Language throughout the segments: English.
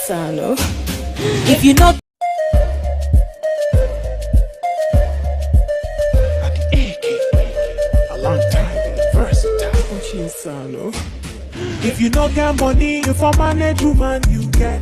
Sano. If you not at the AK, a long time, versatile. Omg Sano. If you no get money, if a manage woman you get.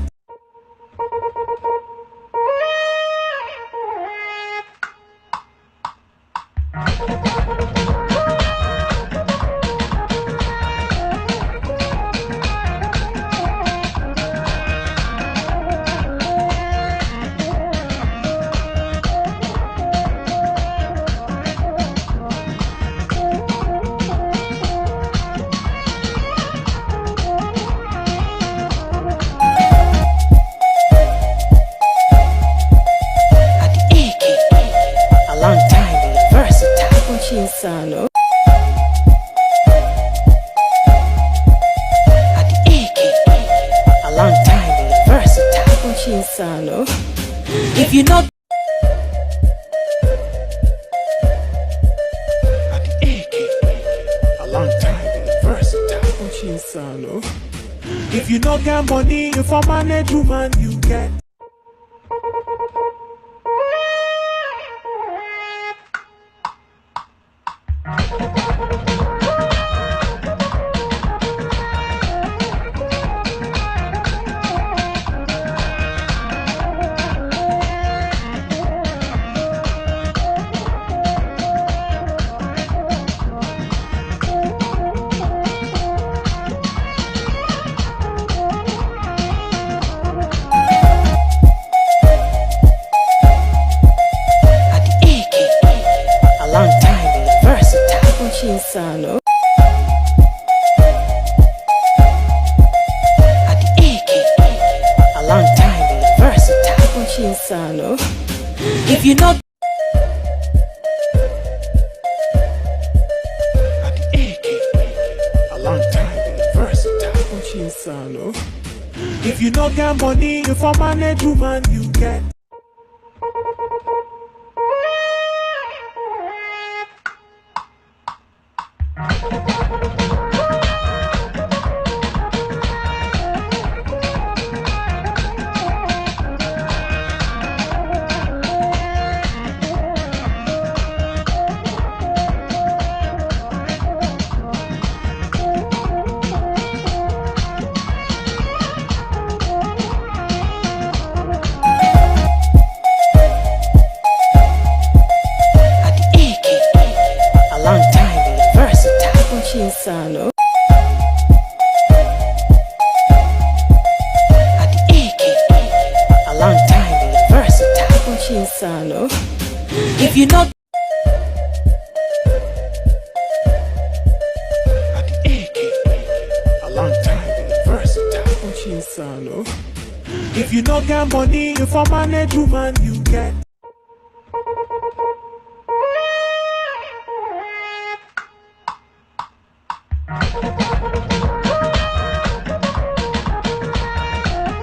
Sano. At the AK, a long time, versatile. Omg Sano. If you not at the AK, a long time, versatile. Omg Sano. If you no get money, if a manage woman you get. Sano. At the AK, a long time, versatile. Omg Sano. If you not at the AK, a long time, versatile. Omg Sano. If you no get money, if a manage woman you get. Sano. At the AK, a long time, versatile. Omg Sano. If you not at the AK, a long time, versatile. Omg Sano. If you no get money, if a manage woman you get.